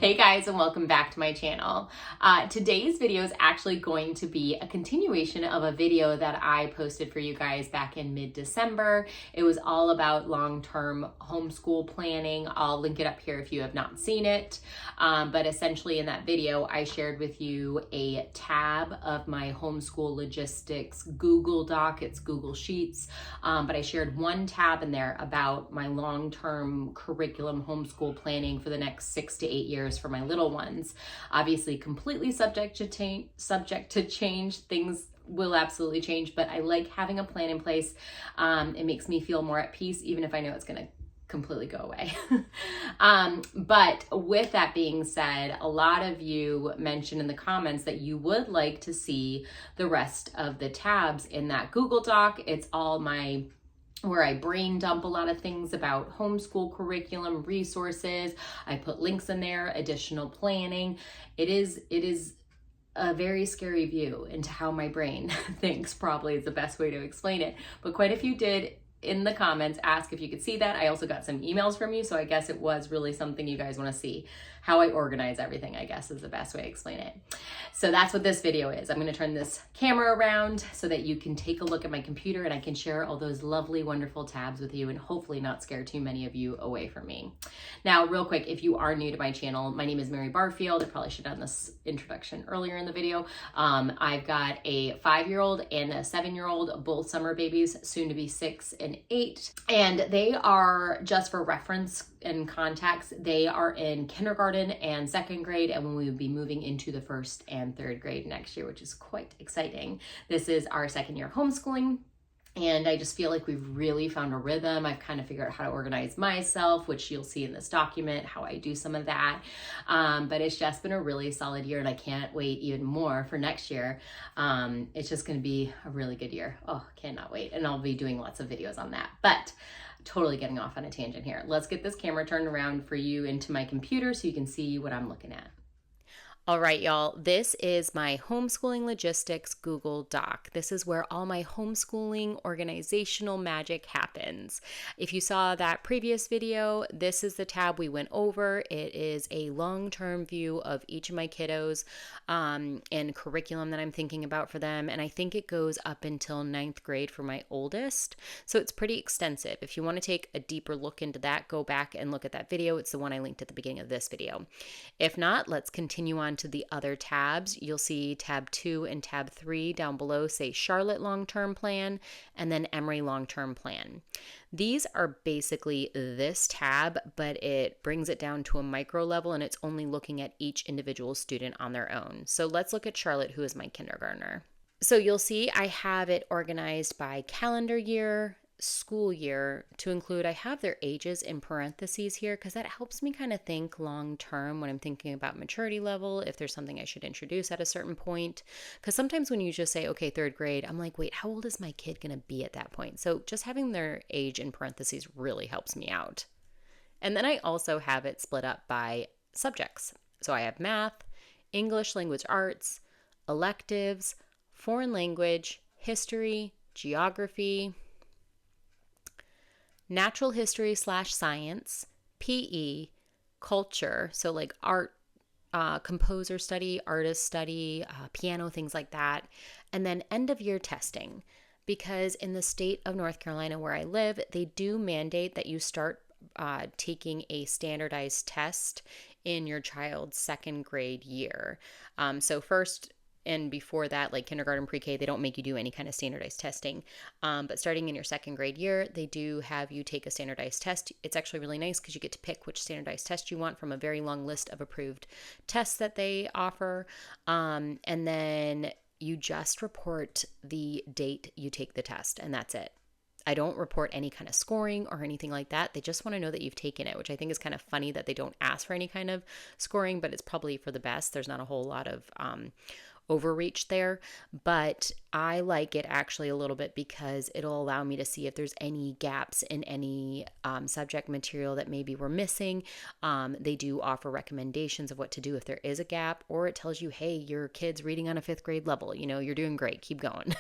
Hey guys, and welcome back to my channel. Today's video is actually going to be a continuation of a video that I posted for you guys back in mid-December. It was all about long-term homeschool planning. I'll link it up here if you have not seen it. But essentially in that video, I shared with you a tab of my homeschool logistics Google Doc. It's Google Sheets. But I shared one tab in there about my long-term curriculum homeschool planning for the next 6 to 8 years for my little ones. Obviously completely subject to change. Things will absolutely change, but I like having a plan in place. It makes me feel more at peace, even if I know it's going to completely go away. But with that being said, a lot of you mentioned in the comments that you would like to see the rest of the tabs in that Google Doc. It's all where I brain dump a lot of things about homeschool curriculum resources. I put links in there, additional planning. It is a very scary view into how my brain thinks, probably is the best way to explain it. But quite a few did in the comments ask if you could see that. I also got some emails from you, so I guess it was really something you guys want to see. How I organize everything, I guess, is the best way to explain it. So that's what this video is. I'm going to turn this camera around so that you can take a look at my computer and I can share all those lovely, wonderful tabs with you and hopefully not scare too many of you away from me. Now, real quick, if you are new to my channel, my name is Mary Barfield. I probably should have done this introduction earlier in the video. I've got a 5-year-old and a 7-year-old, both summer babies, soon to be 6 and 8. And they are, just for reference and context, they are in kindergarten and 2nd grade, and we will be moving into the 1st and 3rd grade next year, which is quite exciting. This is our 2nd year homeschooling. And I just feel like we've really found a rhythm. I've kind of figured out how to organize myself, which you'll see in this document, how I do some of that. But it's just been a really solid year and I can't wait even more for next year. It's just going to be a really good year. Oh, cannot wait. And I'll be doing lots of videos on that. But totally getting off on a tangent here. Let's get this camera turned around for you into my computer so you can see what I'm looking at. All right, y'all, this is my homeschooling logistics Google Doc. This is where all my homeschooling organizational magic happens. If you saw that previous video, this is the tab we went over. It is a long-term view of each of my kiddos and curriculum that I'm thinking about for them. And I think it goes up until 9th grade for my oldest. So it's pretty extensive. If you want to take a deeper look into that, go back and look at that video. It's the one I linked at the beginning of this video. If not, let's continue on to the other tabs. You'll see tab 2 and tab 3 down below say Charlotte long-term plan and then Emory long-term plan. These are basically this tab, but it brings it down to a micro level and it's only looking at each individual student on their own. So let's look at Charlotte, who is my kindergartner. So you'll see I have it organized by calendar year, school year to include. I have their ages in parentheses here because that helps me kind of think long term when I'm thinking about maturity level, if there's something I should introduce at a certain point. Because sometimes when you just say, okay, 3rd grade, I'm like, wait, how old is my kid going to be at that point? So just having their age in parentheses really helps me out. And then I also have it split up by subjects. So I have math, English language arts, electives, foreign language, history, geography, natural history / science, PE, culture, so like art, composer study, artist study, piano, things like that, and then end of year testing. Because in the state of North Carolina where I live, they do mandate that you start taking a standardized test in your child's 2nd grade year. So first and before that, like kindergarten, pre-K, they don't make you do any kind of standardized testing. But starting in your 2nd grade year, they do have you take a standardized test. It's actually really nice because you get to pick which standardized test you want from a very long list of approved tests that they offer. And then you just report the date you take the test, and that's it. I don't report any kind of scoring or anything like that. They just want to know that you've taken it, which I think is kind of funny that they don't ask for any kind of scoring, but it's probably for the best. There's not a whole lot of overreach there, but I like it actually a little bit because it'll allow me to see if there's any gaps in any subject material that maybe we're missing. They do offer recommendations of what to do if there is a gap, or it tells you, hey, your kid's reading on a fifth grade level. You're doing great. Keep going.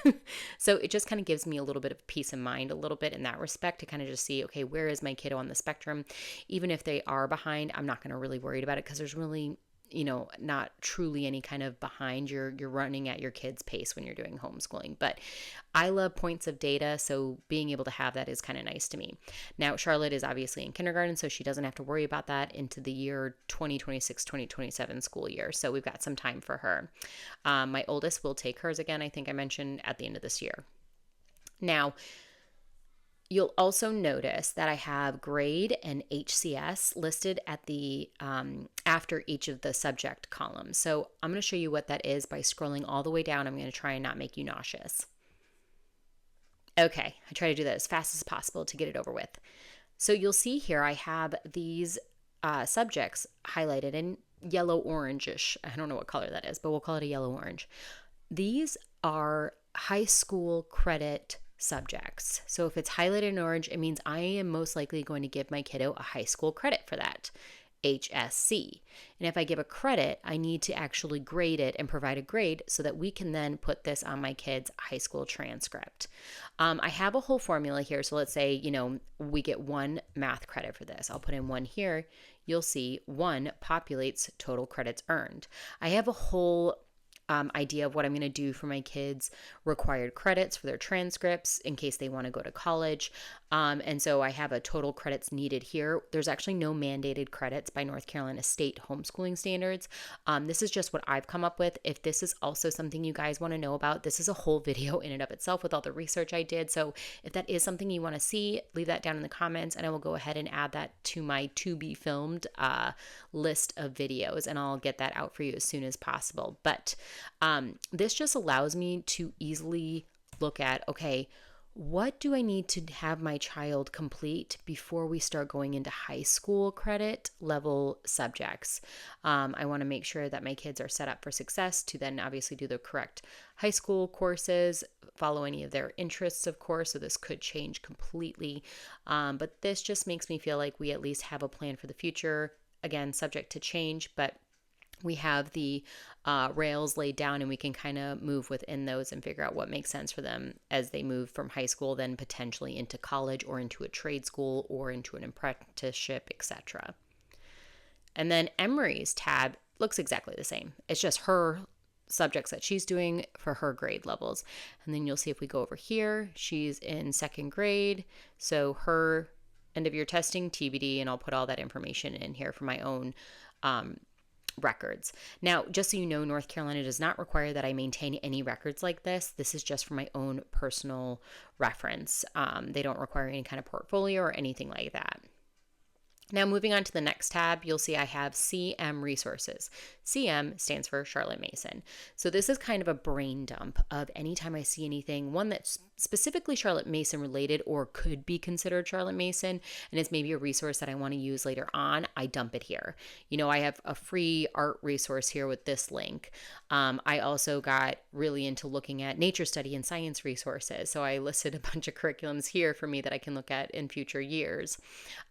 So it just kind of gives me a little bit of peace of mind, a little bit in that respect, to kind of just see, okay, where is my kiddo on the spectrum? Even if they are behind, I'm not going to really worry about it because there's really not truly any kind of behind. You're running at your kid's pace when you're doing homeschooling. But I love points of data, so being able to have that is kind of nice to me. Now, Charlotte is obviously in kindergarten, so she doesn't have to worry about that into the year 2026-2027 school year. So we've got some time for her. My oldest will take hers again, I think I mentioned, at the end of this year. Now, you'll also notice that I have grade and HCS listed at the after each of the subject columns. So I'm going to show you what that is by scrolling all the way down. I'm going to try and not make you nauseous. Okay, I try to do that as fast as possible to get it over with. So you'll see here I have these subjects highlighted in yellow orangish. I don't know what color that is, but we'll call it a yellow orange. These are high school credit subjects. So if it's highlighted in orange, it means I am most likely going to give my kiddo a high school credit for that, HSC. And if I give a credit, I need to actually grade it and provide a grade so that we can then put this on my kid's high school transcript. I have a whole formula here. So let's say, we get 1 math credit for this. I'll put in 1 here. You'll see 1 populates total credits earned. I have a whole idea of what I'm going to do for my kids' required credits for their transcripts in case they want to go to college. And so I have a total credits needed here. There's actually no mandated credits by North Carolina state homeschooling standards. This is just what I've come up with. If this is also something you guys want to know about, this is a whole video in and of itself with all the research I did. So if that is something you want to see, leave that down in the comments and I will go ahead and add that to my to be filmed list of videos, and I'll get that out for you as soon as possible. But this just allows me to easily look at, okay, what do I need to have my child complete before we start going into high school credit level subjects? I want to make sure that my kids are set up for success to then obviously do the correct high school courses, follow any of their interests, of course. So this could change completely. But this just makes me feel like we at least have a plan for the future. Again, subject to change, but we have the rails laid down and we can kind of move within those and figure out what makes sense for them as they move from high school, then potentially into college or into a trade school or into an apprenticeship, etc. And then Emery's tab looks exactly the same. It's just her subjects that she's doing for her grade levels. And then you'll see if we go over here, she's in 2nd grade. So her end of year testing, TBD, and I'll put all that information in here for my own records. Now, just so you know, North Carolina does not require that I maintain any records like this. This is just for my own personal reference. They don't require any kind of portfolio or anything like that. Now, moving on to the next tab, you'll see I have CM resources. CM stands for Charlotte Mason. So this is kind of a brain dump of anytime I see anything, one that's specifically Charlotte Mason related or could be considered Charlotte Mason, and it's maybe a resource that I want to use later on, I dump it here. I have a free art resource here with this link. I also got really into looking at nature study and science resources. So I listed a bunch of curriculums here for me that I can look at in future years.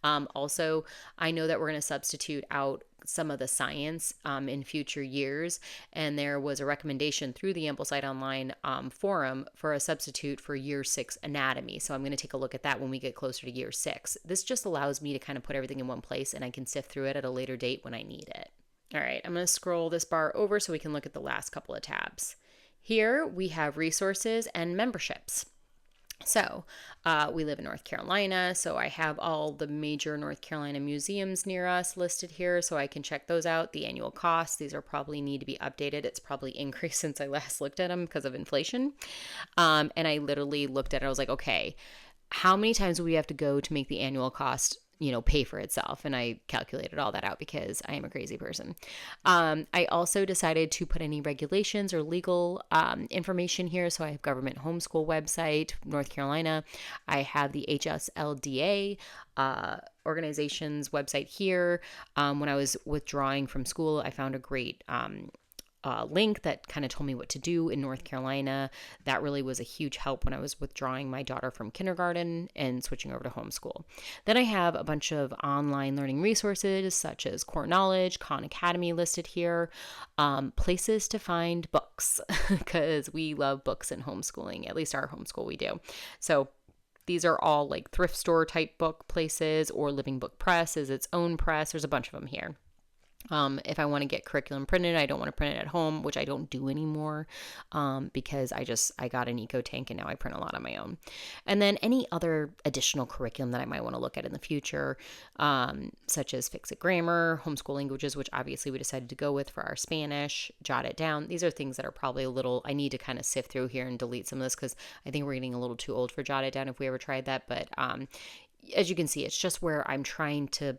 Also, I know that we're going to substitute out some of the science in future years, and there was a recommendation through the Ampleside Online forum for a substitute for year 6 anatomy. So I'm going to take a look at that when we get closer to year 6. This just allows me to kind of put everything in one place and I can sift through it at a later date when I need it. All right, I'm going to scroll this bar over so we can look at the last couple of tabs. Here we have resources and memberships. So we live in North Carolina, so I have all the major North Carolina museums near us listed here, so I can check those out. The annual costs, these are probably need to be updated. It's probably increased since I last looked at them because of inflation. And I literally looked at it, I was like, okay, how many times do we have to go to make the annual cost pay for itself? And I calculated all that out because I am a crazy person. I also decided to put any regulations or legal information here. So I have government homeschool website, North Carolina. I have the HSLDA organization's website here. When I was withdrawing from school, I found a great link that kind of told me what to do in North Carolina. That really was a huge help when I was withdrawing my daughter from kindergarten and switching over to homeschool. Then I have a bunch of online learning resources such as Core Knowledge, Khan Academy listed here, places to find books because we love books in homeschooling, at least our homeschool we do. So these are all like thrift store type book places, or Living Book Press is its own press. There's a bunch of them here. If I want to get curriculum printed, I don't want to print it at home, which I don't do anymore because I got an eco tank and now I print a lot on my own. And then any other additional curriculum that I might want to look at in the future, such as Fix It Grammar, Homeschool Languages, which obviously we decided to go with for our Spanish, Jot It Down. These are things that are probably I need to kind of sift through here and delete some of this because I think we're getting a little too old for Jot It Down if we ever tried that. But as you can see, it's just where I'm trying to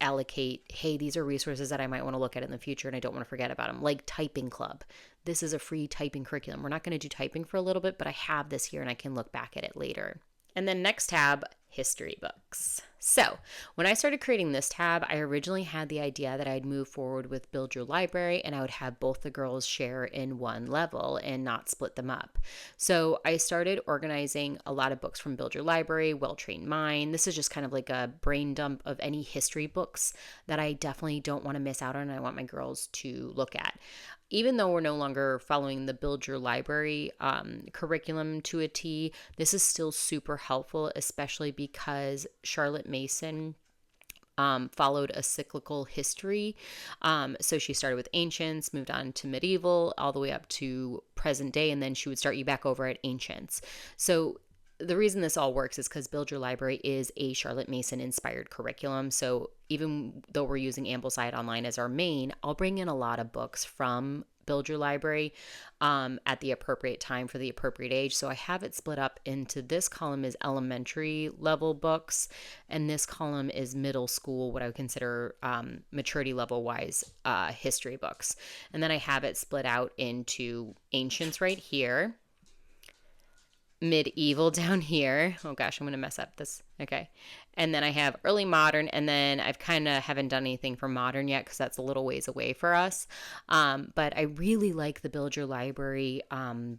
allocate, hey, these are resources that I might want to look at in the future and I don't want to forget about them, like Typing Club. This is a free typing curriculum. We're not going to do typing for a little bit, but I have this here and I can look back at it later. And then next tab, history books. So when I started creating this tab, I originally had the idea that I'd move forward with Build Your Library and I would have both the girls share in one level and not split them up. So I started organizing a lot of books from Build Your Library, Well Trained Mind. This is just kind of like a brain dump of any history books that I definitely don't want to miss out on and I want my girls to look at. Even though we're no longer following the Build Your Library curriculum to a T, this is still super helpful, especially because Charlotte Mason followed a cyclical history. So she started with ancients, moved on to medieval, all the way up to present day, and then she would start you back over at ancients. So the reason this all works is because Build Your Library is a Charlotte Mason inspired curriculum. So even though we're using Ambleside Online as our main, I'll bring in a lot of books from Build Your Library at the appropriate time for the appropriate age. So I have it split up into, this column is elementary level books, and this column is middle school, what I would consider maturity level wise history books. And then I have it split out into ancients right here, medieval down here. Oh gosh, I'm going to mess up this. Okay. And then I have early modern, and then I've kind of haven't done anything for modern yet because that's a little ways away for us. But I really like the Build Your Library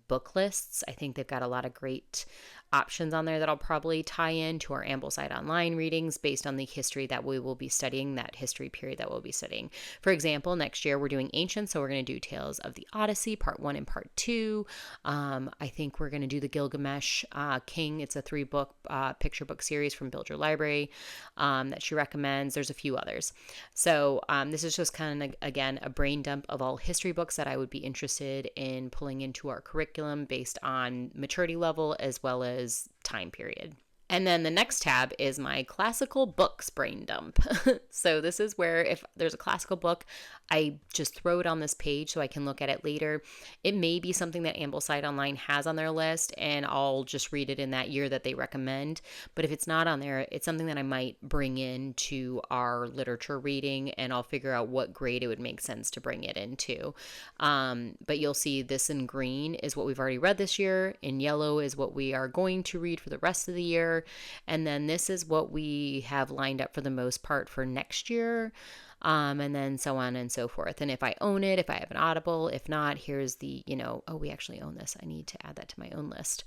book lists. I think they've got a lot of great options on there that I'll probably tie in to our Ambleside Online readings based on the history that we will be studying, that history period that we'll be studying. For example, next year we're doing ancient, so we're going to do Tales of the Odyssey, part 1 and part 2. I think we're going to do the Gilgamesh King. It's a 3-book picture book series from Build Your Library that she recommends. There's a few others. So this is just kind of, again, a brain dump of all history books that I would be interested in pulling into our curriculum based on maturity level as well as time period. And then the next tab is my classical books brain dump. So this is where if there's a classical book, I just throw it on this page so I can look at it later. It may be something that Ambleside Online has on their list, and I'll just read it in that year that they recommend. But if it's not on there, it's something that I might bring into our literature reading, and I'll figure out what grade it would make sense to bring it into. But you'll see this in green is what we've already read this year. In yellow is what we are going to read for the rest of the year. And then this is what we have lined up for the most part for next year. And then so on and so forth. And if I own it, if I have an Audible, if not, here's the, oh, we actually own this. I need to add that to my own list.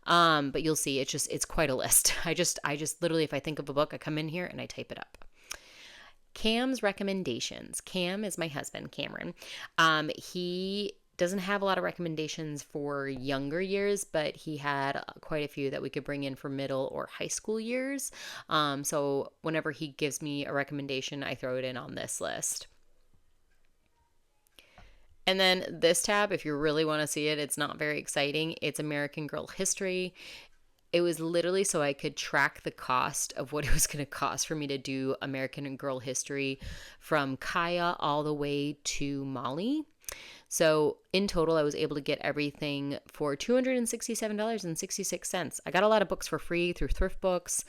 But you'll see, it's quite a list. I just literally, if I think of a book, I come in here and I type it up. Cam's recommendations. Cam is my husband, Cameron. He doesn't have a lot of recommendations for younger years, but he had quite a few that we could bring in for middle or high school years. So whenever he gives me a recommendation, I throw it in on this list. And then this tab, if you really want to see it, it's not very exciting. It's American Girl History. It was literally so I could track the cost of what it was going to cost for me to do American Girl History from Kaya all the way to Molly. So in total, I was able to get everything for $267.66. I got a lot of books for free through Thrift Books.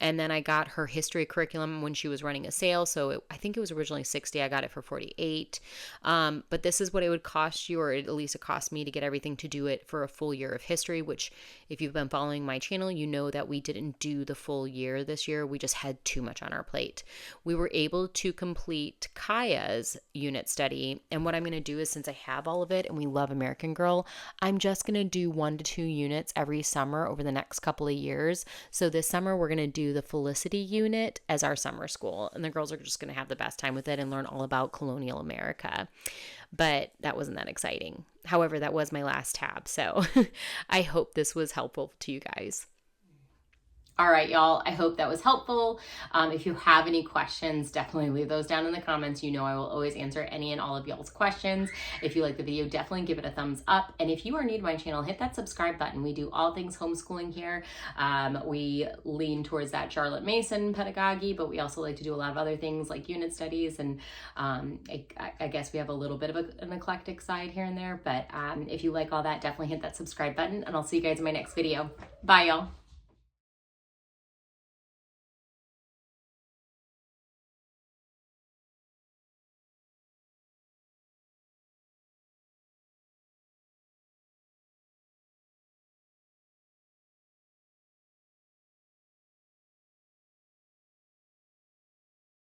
And then I got her history curriculum when she was running a sale. So I think it was originally 60. I got it for 48. But this is what it would cost you, or at least it cost me to get everything to do it for a full year of history, which if you've been following my channel, you know that we didn't do the full year this year. We just had too much on our plate. We were able to complete Kaya's unit study. And what I'm going to do is, since I have all of it and we love American Girl, I'm just going to do 1 to 2 units every summer over the next couple of years. So this summer, we're going to do the Felicity unit as our summer school. And the girls are just going to have the best time with it and learn all about colonial America. But that wasn't that exciting. However, that was my last tab. So I hope this was helpful to you guys. All right, y'all, I hope that was helpful. If you have any questions, definitely leave those down in the comments. You know I will always answer any and all of y'all's questions. If you like the video, definitely give it a thumbs up. And if you are new to my channel, hit that subscribe button. We do all things homeschooling here. We lean towards that Charlotte Mason pedagogy, but we also like to do a lot of other things like unit studies. And I guess we have a little bit of an eclectic side here and there. But if you like all that, definitely hit that subscribe button. And I'll see you guys in my next video. Bye, y'all.